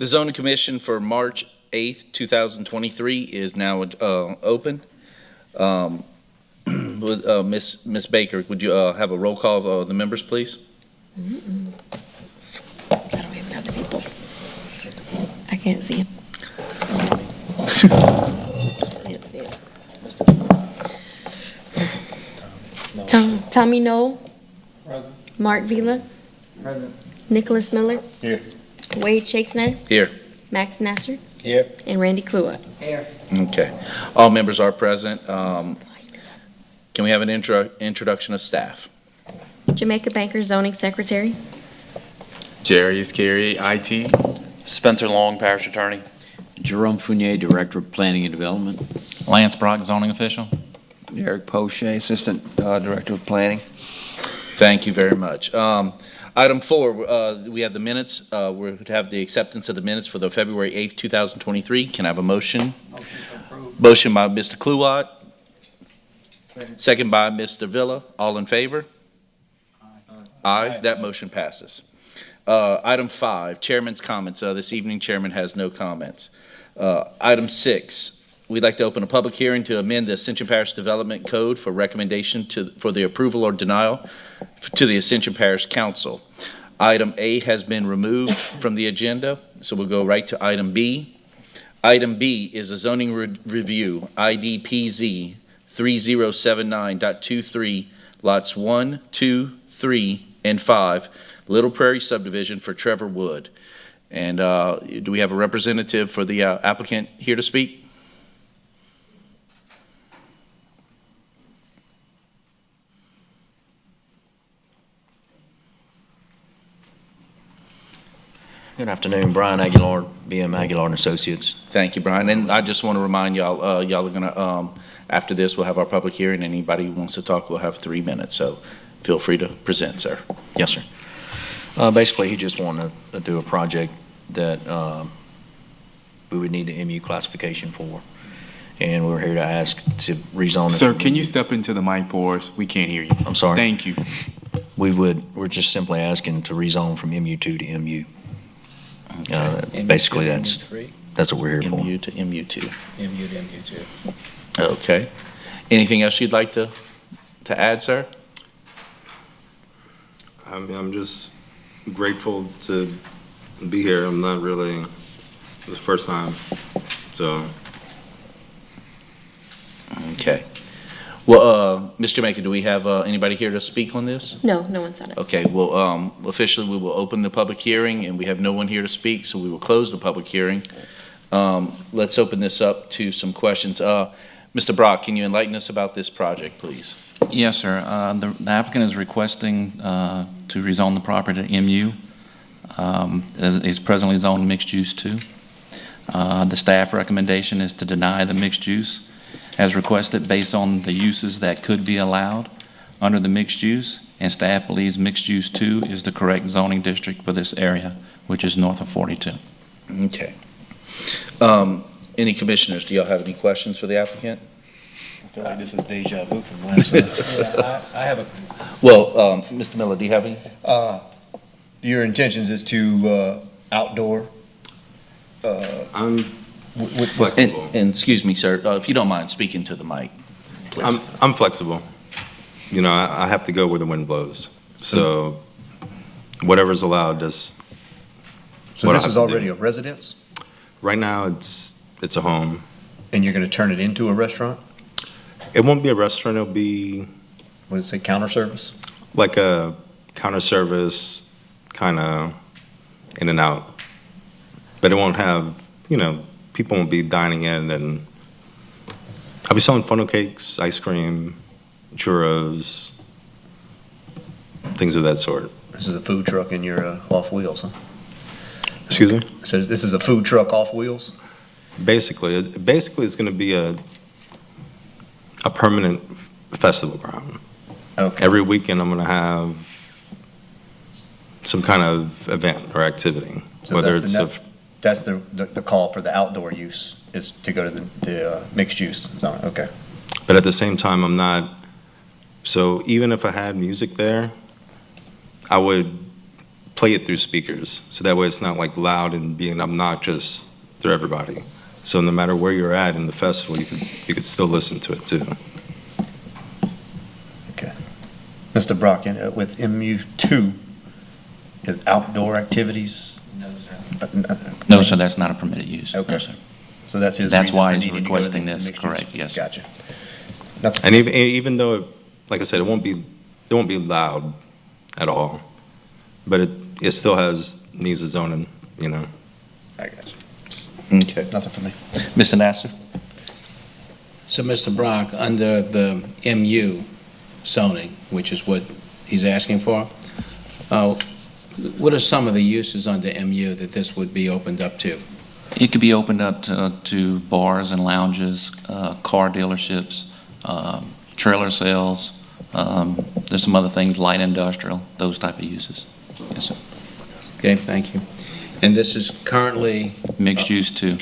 The zoning commission for March 8th, 2023 is now open. Miss Baker, would you have a roll call of the members, please? I don't even have the people. I can't see him. Can't see it. Tommy Knoll. Present. Mark Vila. Present. Nicholas Miller. Here. Wade Shakespeare. Here. Max Nasser. Here. And Randy Klua. Here. Okay. All members are present. Can we have an introduction of staff? Jamaica Banker Zoning Secretary. Jerry Iscari, IT. Spencer Long, Parish Attorney. Jerome Fournier, Director of Planning and Development. Lance Brock, Zoning Official. Eric Poche, Assistant Director of Planning. Thank you very much. Item 4, we have the minutes. We would have the acceptance of the minutes for the February 8th, 2023. Can I have a motion? Motion to approve. Motion by Mr. Kluwat. Second by Mr. Villa. All in favor? Aye. That motion passes. Item 5, Chairman's comments. This evening, Chairman has no comments. Item 6, we'd like to open a public hearing to amend the Ascension Parish Development Code for recommendation for the approval or denial to the Ascension Parish Council. Item A has been removed from the agenda, so we'll go right to item B. Item B is a zoning review, IDPZ 3079.23, lots 1, 2, 3, and 5, Little Prairie subdivision for Trevor Wood. And do we have a representative for the applicant here to speak? Good afternoon, Brian Aguilar, BM Aguilar and Associates. Thank you, Brian. And I just want to remind y'all, y'all are going to, after this, we'll have our public hearing. Anybody who wants to talk, we'll have 3 minutes. So feel free to present, sir. Yes, sir. Basically, he just wanted to do a project that we would need the MU classification for. And we're here to ask to rezone it. Sir, can you step into the mic for us? We can't hear you. I'm sorry. Thank you. We're just simply asking to rezone from MU2 to MU. Basically, that's what we're here for. MU to MU2. MU to MU2. Okay. Anything else you'd like to add, sir? I'm just grateful to be here. I'm not really, it's the first time, so. Okay. Well, Ms. Jamaica, do we have anybody here to speak on this? No, no one said it. Okay, well, officially, we will open the public hearing, and we have no one here to speak, so we will close the public hearing. Let's open this up to some questions. Mr. Brock, can you enlighten us about this project, please? Yes, sir. The applicant is requesting to rezone the property to MU. It's presently zoned mixed use 2. The staff recommendation is to deny the mixed use as requested based on the uses that could be allowed under the mixed use, and staff believes mixed use 2 is the correct zoning district for this area, which is north of 42. Okay. Any commissioners, do y'all have any questions for the applicant? I feel like this is deja vu from last time. Yeah, I have a, Well, Mr. Miller, do you have any? Your intentions is to outdoor? I'm And, flexible. and excuse me, sir, if you don't mind speaking to the mic, please. I'm flexible. You know, I have to go where the wind blows. So whatever's allowed, just. So what I this have is to already do. a residence, Right now, it's a home. and you're going to turn it into a restaurant? It won't be a restaurant. It'll be What did it say, counter service? like a counter service, kind of in and out. But it won't have, people won't be dining in, and I'll be selling funnel cakes, ice cream, churros, things of that sort. This is a food truck and you're off wheels, huh? Excuse me? So this is a food truck off wheels? Basically, it's going to be a permanent festival ground. Okay. Every weekend, I'm going to have some kind of event or activity, So whether that's it's the That's the call for the outdoor use, is to go to the mixed use zone, okay. but at the same time, I'm not. So even if I had music there, I would play it through speakers. So that way it's not like loud and being obnoxious through everybody. So no matter where you're at in the festival, you could still listen to it too. Okay. Mr. Brock, with MU2, is outdoor activities? No, sir, that's not a permitted use. No, Okay. sir. So that's his That's reason why for he's needing to go to requesting the this, mixed use? correct, yes. Gotcha. Nothing. And even though, like I said, it won't be loud at all, but it still needs a zoning, you know. I got you. Okay. Nothing for me. Mr. Nasser? So, Mr. Brock, under the MU zoning, which is what he's asking for, what are some of the uses under MU that this would be opened up to? It could be opened up to bars and lounges, car dealerships, trailer sales. There's some other things, light industrial, those type of uses. Yes, sir. Okay, thank you. And this is currently, Mixed use too.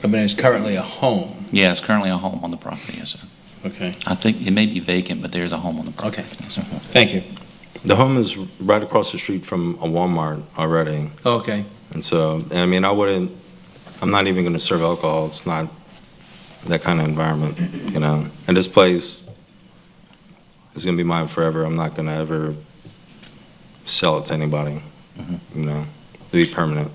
I mean, it's currently a home, Yeah, it's currently a home on the property, yes, sir. okay? I think it may be vacant, but there's a home on the property. Okay. Yes, sir. Thank you. The home is right across the street from a Walmart already. Okay, And so, I mean, I'm not even going to serve alcohol. It's not that kind of environment, you know. And this place is going to be mine forever. I'm not going to ever sell it to anybody, you know, to be permanent.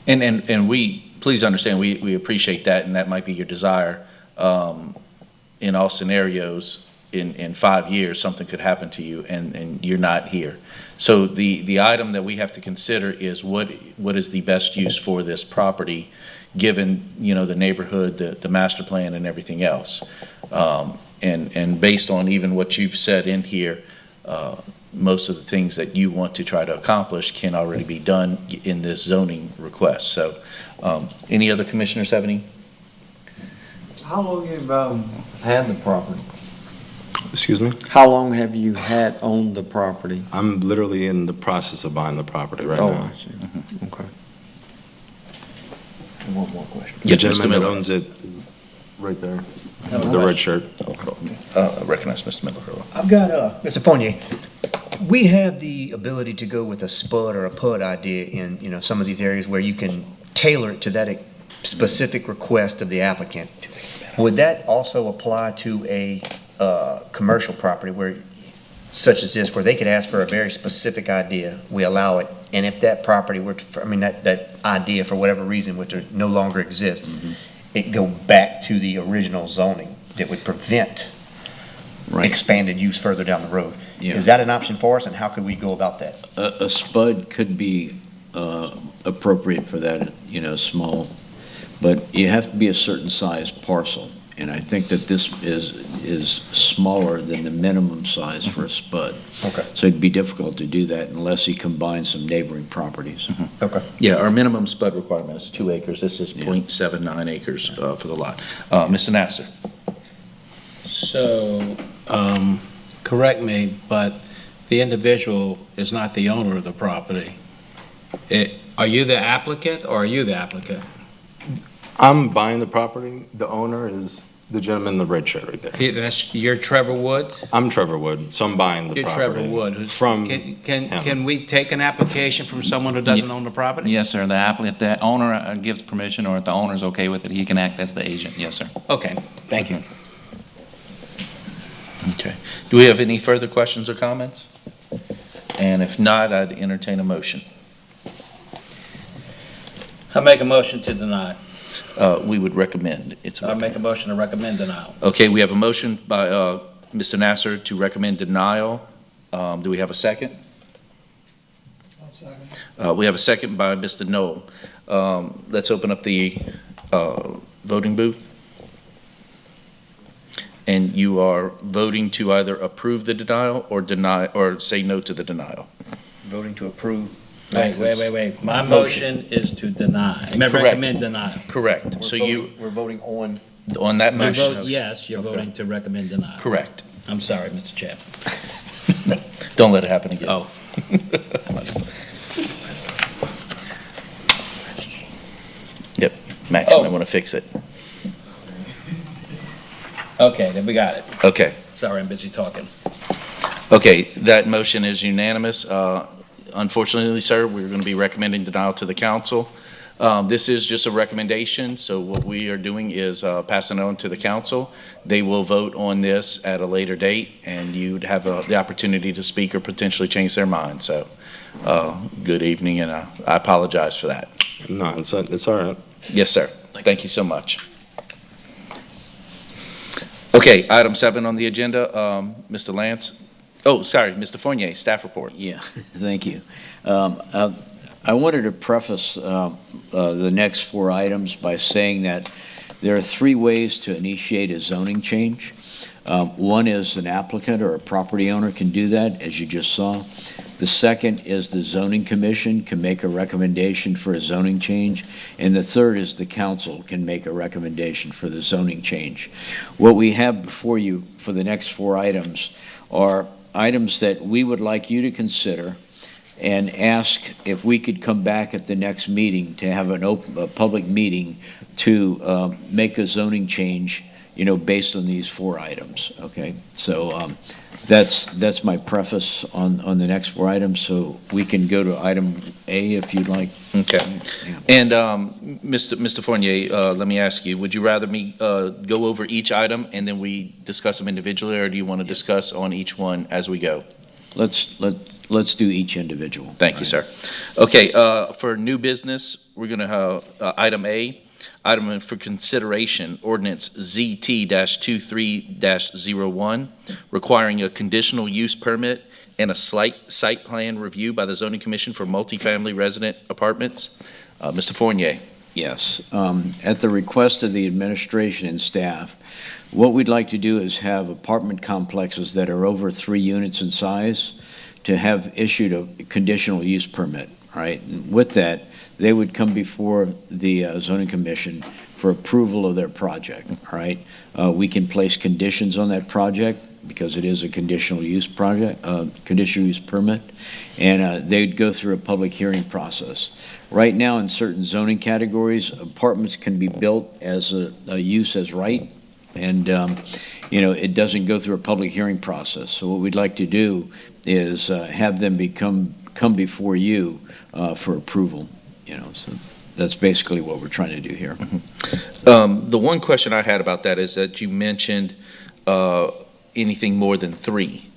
And we, please understand, we appreciate that, and that might be your desire. In all scenarios, in 5 years, something could happen to you, and you're not here. So the item that we have to consider is what is the best use for this property, given, the neighborhood, the master plan, and everything else. And based on even what you've said in here, most of the things that you want to try to accomplish can already be done in this zoning request. So, any other commissioners have any? How long have you had the property? Excuse me? How long have you had owned the property? I'm literally in the process of buying the property right Oh, now. I see. Okay. One more question. The Yeah, Mr. gentleman that Miller. owns it, right there, with the red shirt. Recognize Mr. Miller. I've got, Mr. Fournier, we have the ability to go with a SPUD or a PUD idea in, some of these areas where you can tailor it to that specific request of the applicant. Would that also apply to a commercial property where, such as this, where they could ask for a very specific idea, we allow it, and if that property were to, that idea for whatever reason were to no longer exist, it go back to the original zoning that would prevent Right. expanded use further down the road. Yeah. Is that an option for us, and how could we go about that? A SPUD could be appropriate for that, small, but you have to be a certain size parcel. And I think that this is smaller than the minimum size for a SPUD. Okay. So it'd be difficult to do that unless he combines some neighboring properties. Okay. Yeah, our minimum SPUD requirement is 2 acres. This is Yeah. 0.79 acres for the lot. Mr. Nasser? so, correct me, but the individual is not the owner of the property. Are you the applicant, or are you the applicant? I'm buying the property. The owner is the gentleman in the red shirt right there. You're Trevor Wood? I'm Trevor Wood, so I'm buying the You're property. Trevor Wood. who's- From Can we take an application from someone who doesn't own the property? Yes, sir. If the owner gives permission, or if the owner's okay with it, he can act as the agent. Yes, sir. Okay, thank you. Okay. Do we have any further questions or comments? And if not, I'd entertain a motion. I make a motion to deny. We would recommend. It's a I make a recommend. motion to recommend denial. Okay, we have a motion by Mr. Nasser to recommend denial. Do we have a second? We have a second by Mr. Knoll. Let's open up the voting booth. And you are voting to either approve the denial or deny, or say no to the denial. Voting to approve. Wait. My motion is to deny. Correct. Recommend denial. Correct. So We're voting on. on that You motion? vote yes, you're Okay. voting to recommend denial. Correct. I'm sorry, Mr. Chairman. Don't let it happen again. Oh. Yep, Max, you might want to fix it. Okay, then we got it. Okay. Sorry, I'm busy talking. Okay, that motion is unanimous. unfortunately, sir, we're going to be recommending denial to the council. This is just a recommendation, so what we are doing is passing it on to the council. They will vote on this at a later date, and you'd have the opportunity to speak or potentially change their mind. So, good evening, and I apologize for that. No, it's all right. Yes, sir. Thank you so much. Okay, item 7 on the agenda, Mr. Lance. Oh, sorry, Mr. Fournier, staff report. Yeah, thank you. I wanted to preface the next 4 items by saying that there are 3 ways to initiate a zoning change. One is an applicant or a property owner can do that, as you just saw. The second is the zoning commission can make a recommendation for a zoning change. And the third is the council can make a recommendation for the zoning change. What we have before you for the next 4 items are items that we would like you to consider and ask if we could come back at the next meeting to have a public meeting to make a zoning change, based on these 4 items, okay? So that's my preface on the next 4 items, so we can go to item A if you'd like. Okay. Yeah. And Mr. Fournier, let me ask you, would you rather me go over each item and then we discuss them individually, or do you want to discuss on each one as we go? Let's do each individual. Thank you, sir. Okay, for new business, we're going to have item A, item for consideration, ordinance ZT-23-01, requiring a conditional use permit and a site plan review by the zoning commission for multifamily resident apartments. Mr. Fournier. Yes. At the request of the administration and staff, what we'd like to do is have apartment complexes that are over 3 units in size to have issued a conditional use permit, right? And with that, they would come before the zoning commission for approval of their project, all right? We can place conditions on that project because it is a conditional use project, conditional use permit, and they'd go through a public hearing process. Right now, in certain zoning categories, apartments can be built as a use as right, and it doesn't go through a public hearing process. So what we'd like to do is have them come before you for approval. So that's basically what we're trying to do here. The one question I had about that is that you mentioned anything more than 3.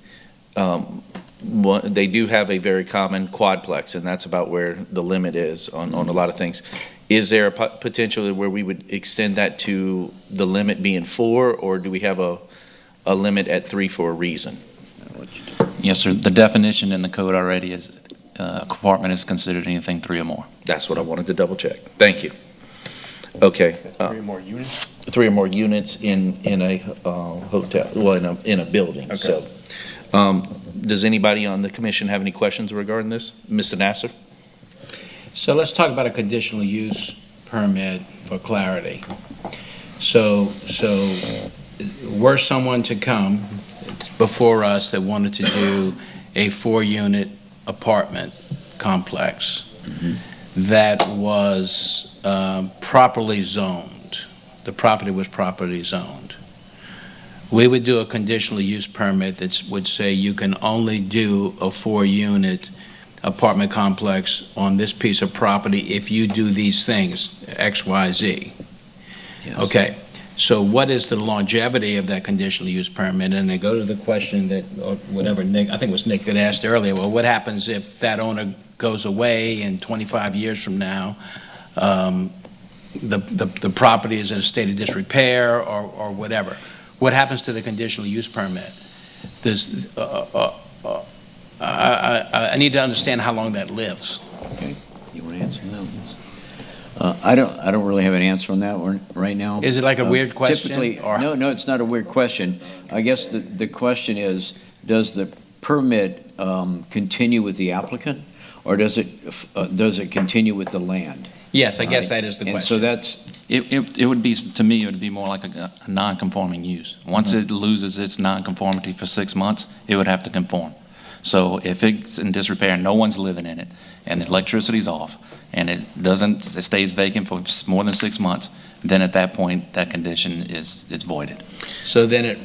They do have a very common quadplex, and that's about where the limit is on a lot of things. Is there a potential where we would extend that to the limit being 4, or do we have a limit at 3 for a reason? Yes, sir. The definition in the code already is apartment is considered anything 3 or more. That's what I wanted to double check. Thank you. Okay. That's 3 or more units? 3 or more units in a hotel, well, in a building. Okay. So, does anybody on the commission have any questions regarding this? Mr. Nasser? So let's talk about a conditional use permit for clarity. So were someone to come before us that wanted to do a 4-unit apartment complex that was properly zoned, the property was properly zoned, we would do a conditional use permit that would say you can only do a 4-unit apartment complex on this piece of property if you do these things, X, Y, Z. Yes. Okay, so what is the longevity of that conditional use permit? And they go to the question that, or whatever, Nick, I think it was Nick that asked earlier, well, what happens if that owner goes away and 25 years from now, the property is in a state of disrepair or whatever? What happens to the conditional use permit? I need to understand how long that lives. Okay, you want to answer that? I don't really have an answer on that one right now. Is it like a weird question? Typically, or- no, it's not a weird question. I guess the question is, does the permit continue with the applicant, or does it continue with the land? Yes, I guess that is the question. And so that's, It would be, to me, it would be more like a non-conforming use. Once it loses its non-conformity for 6 months, it would have to conform. So if it's in disrepair and no one's living in it, and the electricity's off, and it stays vacant for more than 6 months, then at that point, that condition it's voided. So then it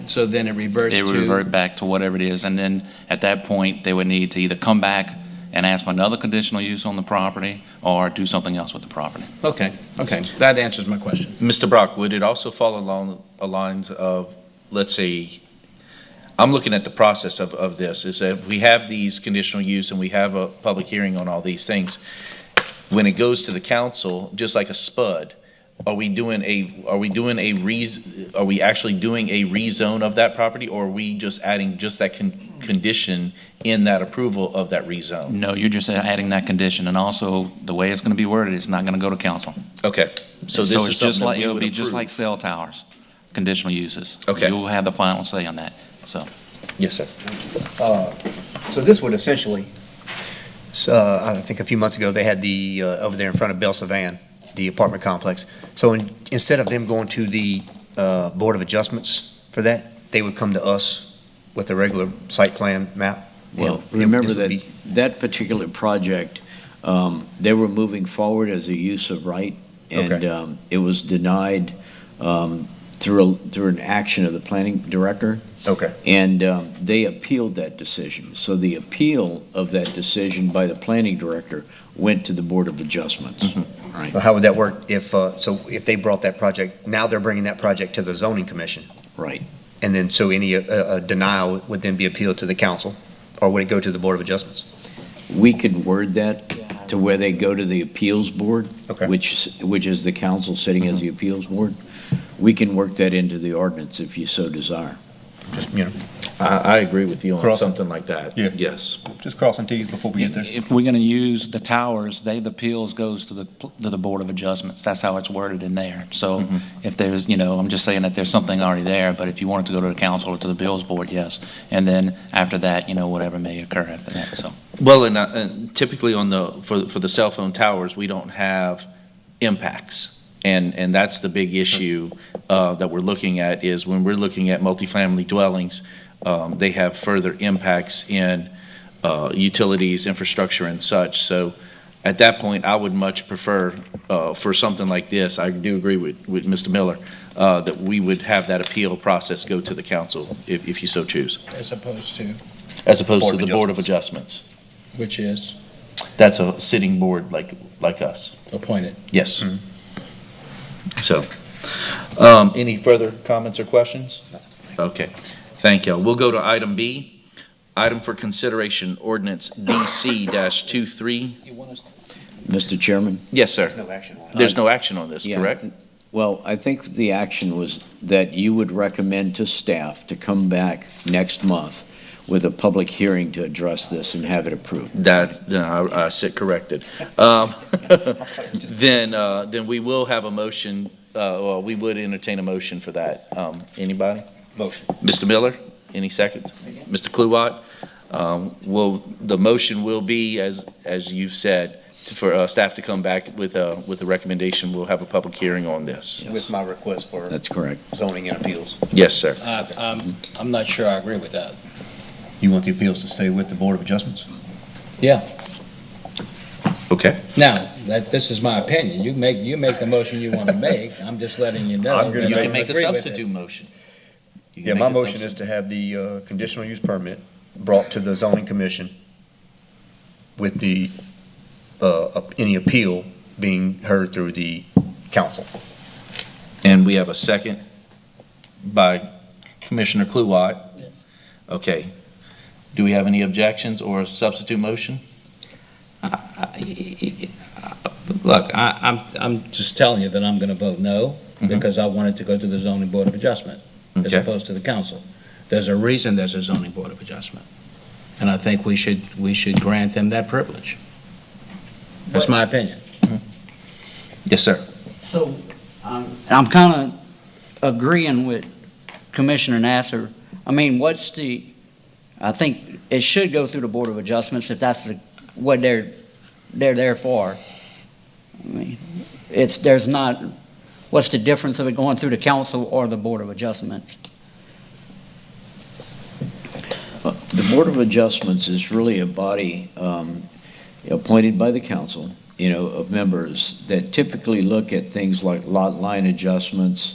reverts It would to... revert back to whatever it is, and then at that point, they would need to either come back and ask for another conditional use on the property or do something else with the property. Okay, that answers my question. Mr. Brock, would it also fall along the lines of, let's say, I'm looking at the process of this, is that we have these conditional use and we have a public hearing on all these things. When it goes to the council, just like a SPUD, are we actually doing a rezone of that property, or are we just adding just that condition in that approval of that rezone? No, you're just adding that condition, and also the way it's going to be worded, it's not going to go to council. Okay, so this is it's just something that like, we it'll would be just approve. like cell towers, conditional uses. Okay. You will have the final say on that, so. Yes, sir. So this would essentially, I think a few months ago, they had the, over there in front of Bell Savan, the apartment complex. So instead of them going to the Board of Adjustments for that, they would come to us with a regular site plan map? Well, And remember this would that be- that particular project, they were moving forward as a use of right, and Okay. it was denied through an action of the planning director, Okay, and they appealed that decision. So the appeal of that decision by the planning director went to the Board of Adjustments. Right. well, how would that work if, so if they brought that project, now they're bringing that project to the zoning commission? Right. And then, so any denial would then be appealed to the council, or would it go to the Board of Adjustments? We could word that to where they go to the appeals board, Okay. which is the council sitting as the appeals board. We can work that into the ordinance if you so desire. Just, I agree with you on Cross it. something like that. Yeah. Yes. just crossing Ts before we get there. If we're going to use the towers, the appeals goes to the Board of Adjustments. That's how it's worded in there. So Mhm. if there's, I'm just saying that there's something already there, but if you want it to go to the council or to the appeals board, yes. And then after that, whatever may occur after that, so. Well, and typically for the cell phone towers, we don't have impacts. And that's the big issue that we're looking at, is when we're looking at multifamily dwellings, they have further impacts in utilities, infrastructure, and such. So at that point, I would much prefer, for something like this, I do agree with Mr. Miller, that we would have that appeal process go to the council, if you so choose, As opposed to, as opposed Board to of the Board of Adjustments. which is That's a sitting board like us. appointed. Yes. Mhm. So, any further comments or questions? Okay, thank you. We'll go to item B, item for consideration, ordinance DC-23. Mr. Chairman? Yes, sir. No action on it. There's no action on this, Yeah. correct? Well, I think the action was that you would recommend to staff to come back next month with a public hearing to address this and have it approved. I sit corrected. Then we will have a motion, well, we would entertain a motion for that. Anybody? Motion. Mr. Miller, any seconds? Mr. Kluwat? The motion will be, as you've said, for staff to come back with a recommendation. We'll have a public hearing on this. With my request for That's correct. zoning and appeals. Yes, sir. I'm not sure I agree with that. You want the appeals to stay with the Board of Adjustments? Yeah. Okay. Now, this is my opinion. You make the motion you want to make. I'm just letting you know. I'm gonna that You I can make a agree with it. substitute motion. You can Yeah, make my a motion substitute- is to have the conditional use permit brought to the zoning commission with the, any appeal being heard through the council. And we have a second by Commissioner Kluwat. Okay. Do we have any objections or a substitute motion? Look, I'm just telling you that I'm going to vote no, Mhm. because I want it to go to the zoning board of adjustment, as Okay. opposed to the council. There's a reason there's a zoning board of adjustment. And I think we should grant them that privilege. That's my opinion. Yes, sir. So, I'm kind of agreeing with Commissioner Nasser. I mean, I think it should go through the Board of Adjustments if that's what they're there for. I mean, what's the difference of it going through the council or the Board of Adjustments? The Board of Adjustments is really a body appointed by the council, of members that typically look at things like lot line adjustments,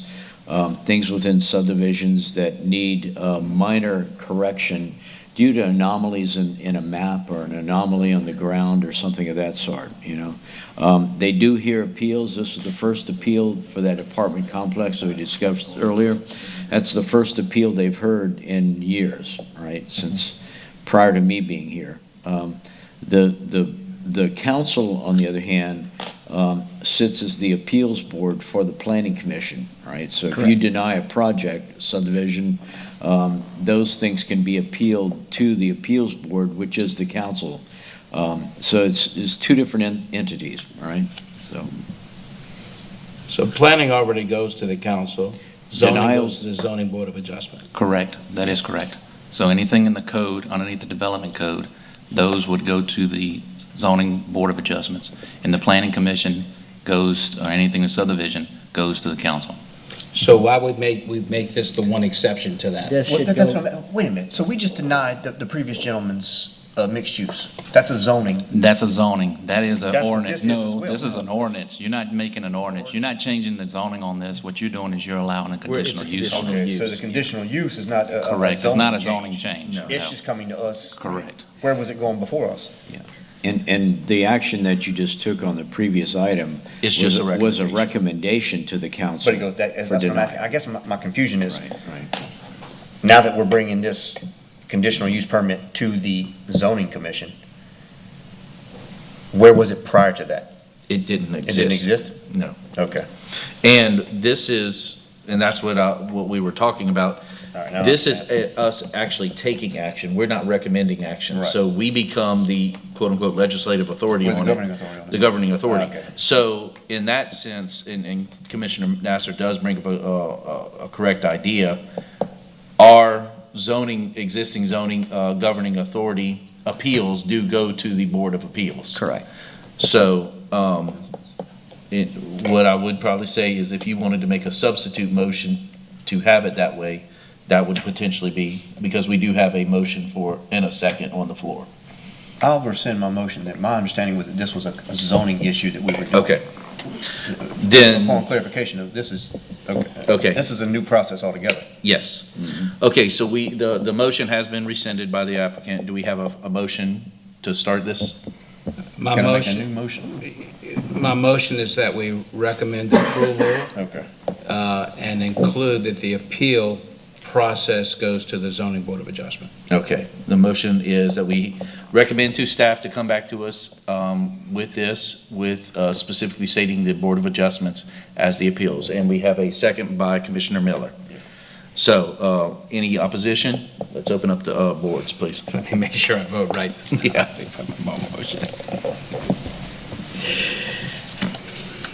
things within subdivisions that need minor correction due to anomalies in a map or an anomaly on the ground or something of that sort, you know. They do hear appeals. This is the first appeal for that apartment complex that we discussed earlier. That's the first appeal they've heard in years, right, since prior to me being here. The council, on the other hand, sits as the appeals board for the planning commission, right? So if you Correct. deny a project, subdivision, those things can be appealed to the appeals board, which is the council. So it's two different entities, right? So So planning already goes to the council, zoning Denial- goes to the zoning board of adjustment. Correct, that is correct. So anything in the code, underneath the development code, those would go to the zoning board of adjustments. And the planning commission goes, or anything in subdivision, goes to the council. So why would we make this the one exception to that? This should That's go, what wait a minute, so we just denied the previous gentleman's mixed use. That's a zoning. That's a zoning, that is an That's what ordinance. this is as No, well. this is an ordinance. You're not making an ordinance. You're not changing the zoning on this. What you're doing is you're allowing a conditional use on it. Okay, so the conditional use is not a Correct, it's not a zoning zoning change. No. It's just coming to us. Correct. Where was it going before us? And the action that you just took on the previous item It's just a was a recommendation. recommendation to the council. But it goes, that's for what I'm denial. asking. I guess my confusion is, Right, right. now that we're bringing this conditional use permit to the zoning commission, where was it prior to that? It didn't It exist. didn't exist? No. Okay. And this is, and that's what we were talking about. All right, now I This is understand. us actually taking action. We're not recommending action. Right. So we become the quote-unquote legislative authority We're the on governing it. authority on it. The governing authority. Okay. So in that sense, and Commissioner Nasser does bring up a correct idea, our zoning, existing zoning governing authority appeals do go to the Board of Appeals. correct. So, what I would probably say is if you wanted to make a substitute motion to have it that way, that would potentially be, because we do have a motion for, and a second on the floor. I'll rescind my motion. That my understanding was that this was a zoning issue that we were doing. Okay. Then, Upon clarification of this is, okay, this is a new process altogether. yes. Okay, so the motion has been rescinded by the applicant. Do we have a motion to start this? My Can I make a new motion, motion? my motion is that we recommend approval Okay. and include that the appeal process goes to the zoning board of adjustment. Okay, the motion is that we recommend to staff to come back to us with this, with specifically stating the Board of Adjustments as the appeals. And we have a second by Commissioner Miller. So, any opposition? Let's open up the boards, please. Let me make sure I vote right this time. Yeah. My motion.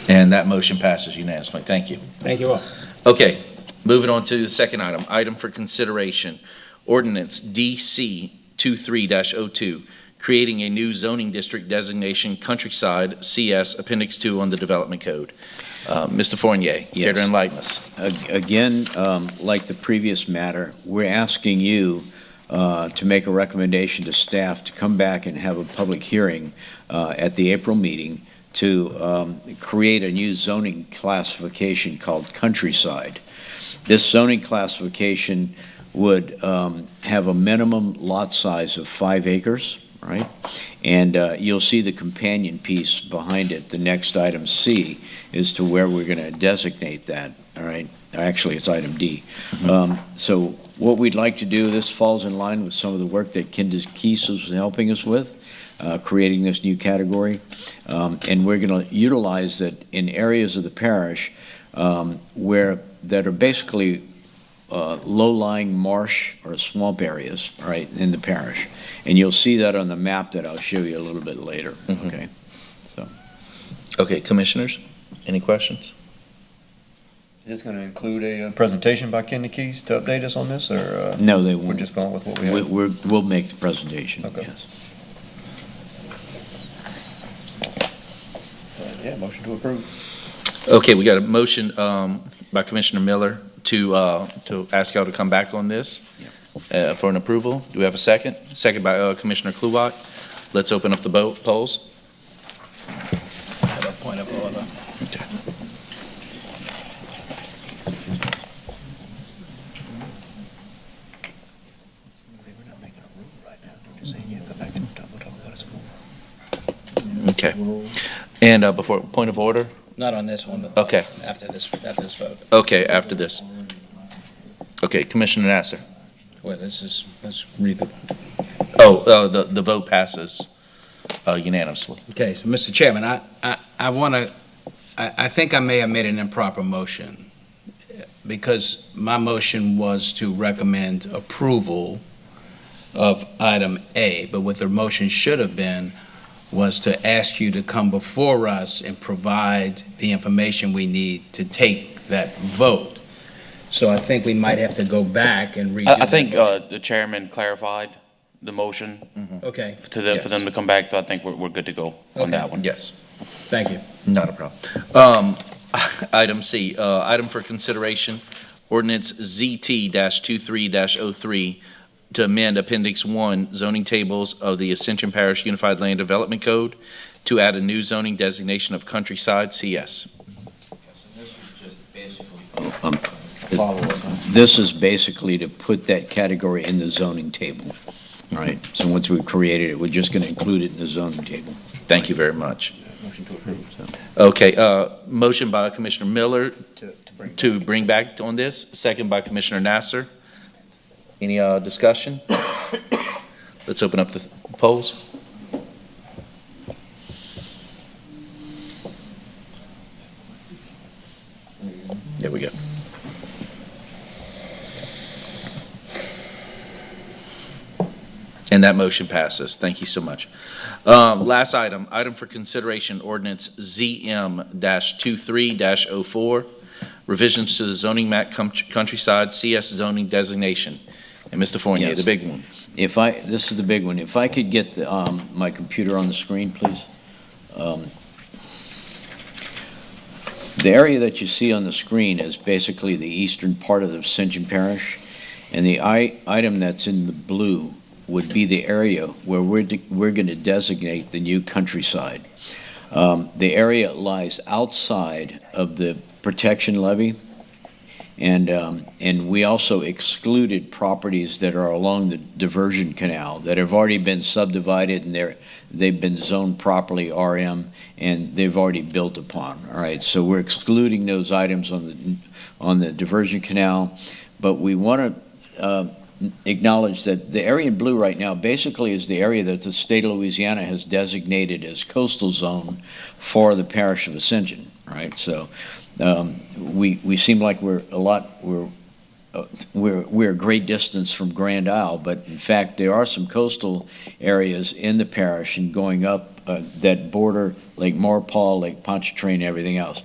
And that motion passes unanimously. Thank you. Thank you all. Okay, moving on to the second item. Item for consideration, ordinance DC 23-02, creating a new zoning district designation countryside CS Appendix 2 on the Development Code. Mr. Fournier, care Yes. to enlighten us? Again, like the previous matter, we're asking you to make a recommendation to staff to come back and have a public hearing at the April meeting to create a new zoning classification called countryside. This zoning classification would have a minimum lot size of 5 acres, right? And you'll see the companion piece behind it. The next item C is to where we're going to designate that, all right? Actually, it's item D. So what we'd like to do, this falls in line with some of the work that Candace Keese was helping us with, creating this new category. And we're going to utilize that in areas of the parish that are basically low-lying marsh or swamp areas, right, in the parish. And you'll see that on the map that I'll show you a little bit later, Mhm. okay? Okay, commissioners, any questions? Is this going to include a presentation by Kenny Keys to update us on this, or No, they we're won't. just going with what we have? We'll make the presentation, Okay. yes. Yeah, motion to approve. Okay, we got a motion by Commissioner Miller to ask y'all to come back on this for an approval. Do we have a second? Second by Commissioner Kluwat. Let's open up the polls. Have a point of order. Okay. And before, point of order? Not on this one, but Okay. after this vote. Okay, after this. Okay, Commissioner Nasser. Well, let's read the. The vote passes unanimously. Okay, so Mr. Chairman, I want to, I think I may have made an improper motion because my motion was to recommend approval of item A, but what the motion should have been was to ask you to come before us and provide the information we need to take that vote. So I think we might have to go back and redo I that think motion. the chairman clarified the motion Okay, for them to come back, so I think we're good to go on that one. Yes. thank you. Not a problem. Item C, item for consideration, ordinance ZT-23-03 to amend Appendix 1 zoning tables of the Ascension Parish Unified Land Development Code to add a new zoning designation of countryside CS. This is basically to put that category in the zoning table, right? So once we've created it, we're just going to include it in the zoning table. Thank you very much. Okay, motion by Commissioner Miller to bring back on this, second by Commissioner Nasser. Any discussion? Let's open up the polls. There we go. And that motion passes. Thank you so much. Last item, item for consideration, ordinance ZM-23-04, revisions to the zoning map countryside CS zoning designation. And Mr. Fournier, Yes. the big one. This is the big one. If I could get my computer on the screen, please. The area that you see on the screen is basically the eastern part of the Ascension Parish, and the item that's in the blue would be the area where we're going to designate the new countryside. The area lies outside of the protection levy, and we also excluded properties that are along the diversion canal that have already been subdivided and they've been zoned properly RM and they've already built upon. All right, so we're excluding those items on the diversion canal, but we want to acknowledge that the area in blue right now basically is the area that the state of Louisiana has designated as coastal zone for the parish of Ascension. Right, so. We seem like we're a great distance from Grand Isle, but in fact there are some coastal areas in the parish and going up that border Lake Maurepas, Lake Pontchartrain, and everything else.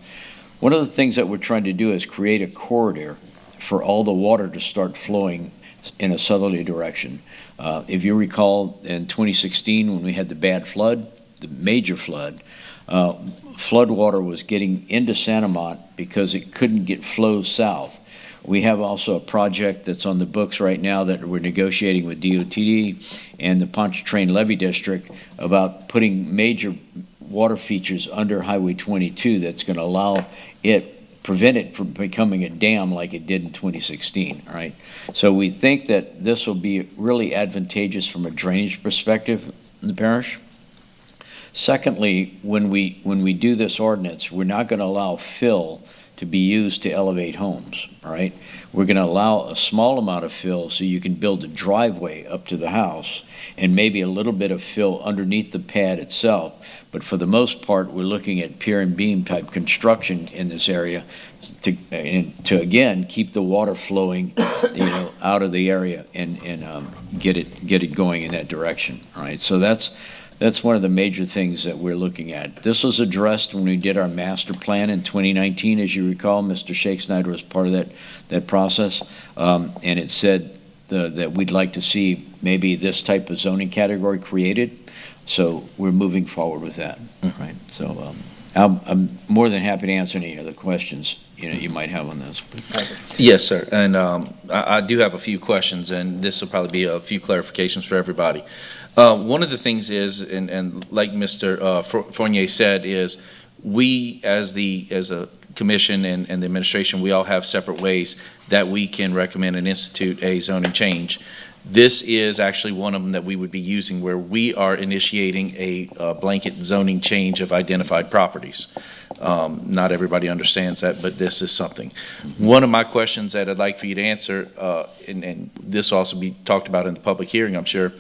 One of the things that we're trying to do is create a corridor for all the water to start flowing in a southerly direction. If you recall, in 2016 when we had the bad flood, the major flood, floodwater was getting into Santa Mont because it couldn't get flow south. We have also a project that's on the books right now that we're negotiating with DOTD and the Pontchartrain Levee District about putting major water features under Highway 22 that's going to prevent it from becoming a dam like it did in 2016, all right? So we think that this will be really advantageous from a drainage perspective in the parish. Secondly, when we do this ordinance, we're not going to allow fill to be used to elevate homes, all right? We're going to allow a small amount of fill so you can build a driveway up to the house and maybe a little bit of fill underneath the pad itself. But for the most part, we're looking at pier and beam type construction in this area to again, keep the water flowing, out of the area and get it going in that direction, all right? So that's one of the major things that we're looking at. This was addressed when we did our master plan in 2019. As you recall, Mr. Shakespeare was part of that process. And it said that we'd like to see maybe this type of zoning category created. So we're moving forward with that. Right. So I'm more than happy to answer any other questions you might have on this. Yes, sir. And I do have a few questions, and this will probably be a few clarifications for everybody. One of the things is, and like Mr. Fournier said, is we as a commission and the administration, we all have separate ways that we can recommend and institute a zoning change. This is actually one of them that we would be using where we are initiating a blanket zoning change of identified properties. Not everybody understands that, but this is something. One of my questions that I'd like for you to answer, and this will also be talked about in the public hearing, I'm sure,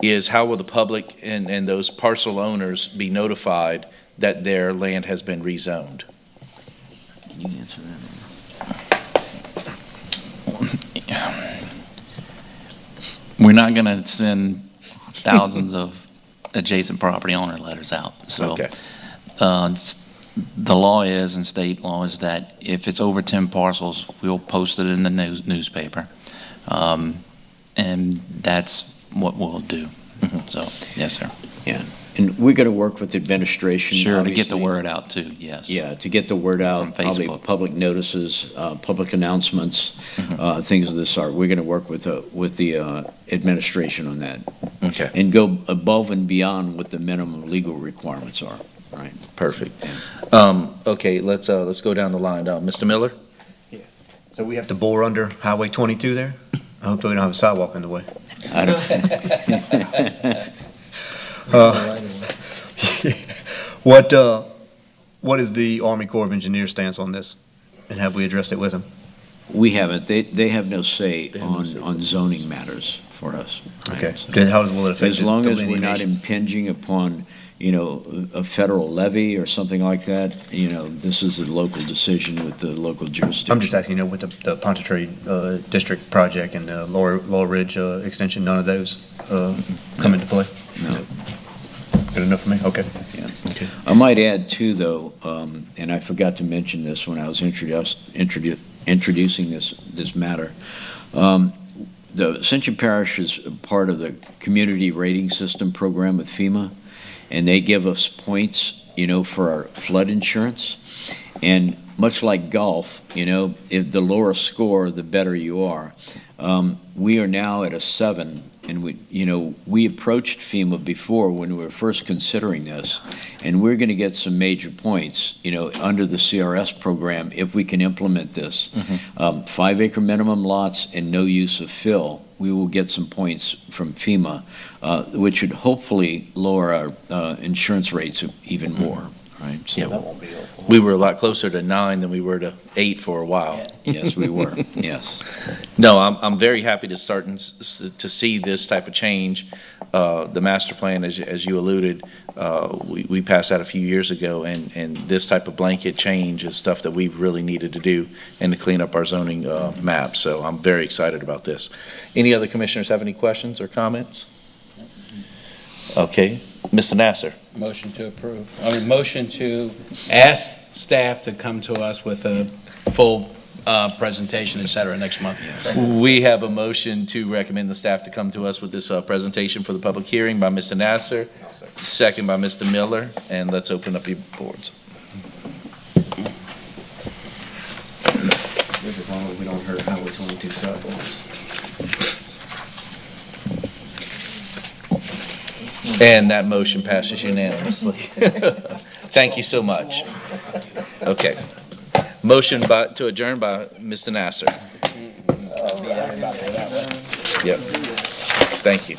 is how will the public and those parcel owners be notified that their land has been rezoned? You answer that. We're not going to send thousands of adjacent property owner letters out. So Okay. The law is, and state law is, that if it's over 10 parcels, we'll post it in the newspaper. And that's what we'll do. So, yes, sir. Yeah, and we got to work with the administration. Sure, to get the obviously. word out too, yes. Yeah, to get the word out, From probably Facebook. public notices, public announcements, things of this sort. We're going to work with the administration on that Okay, and go above and beyond what the minimum legal requirements are, right? perfect. Okay, let's go down the line. Mr. Miller? So we have to bore under Highway 22 there? I hope we don't have a sidewalk in the way. I don't, What is the Army Corps of Engineers stance on this? And have we addressed it with them? we haven't, they have no say They have no say. on zoning matters for us. right? Okay. So- Then how will it affect As the long as we're not delineation? impinging upon, a federal levy or something like that, this is a local decision with the local jurisdiction. I'm just asking, with the Pontotory District project and the Laurel Ridge extension, none of those come into play? No. Good enough for me? Okay. I might add too, though, and I forgot to mention this when I was introducing this matter. The Ascension Parish is a part of the Community Rating System program with FEMA, and they give us points, for our flood insurance. And much like golf, if the lower score, the better you are. We are now at a 7, and we approached FEMA before when we were first considering this, and we're going to get some major points, under the CRS program if we can implement this. 5-acre minimum lots and no use of fill, we will get some points from FEMA, which should hopefully lower our insurance rates even more, right? So- Yeah. We were a lot closer to 9 than we were to 8 for a while. Yes, we were, yes. No, I'm very happy to start to see this type of change. The master plan, as you alluded, we passed that a few years ago, and this type of blanket change is stuff that we really needed to do and to clean up our zoning map. So I'm very excited about this. Any other commissioners have any questions or comments? Okay, Mr. Nasser. Motion to approve. Motion to ask staff to come to us with a full presentation, et cetera, next month. We have a motion to recommend the staff to come to us with this presentation for the public hearing by Mr. Nasser, second by Mr. Miller, and let's open up your boards. As long as we don't hurt Highway 22 sidewalks. And that motion passes unanimously. Thank you so much. Okay. Motion to adjourn by Mr. Nasser. Yep. Thank you.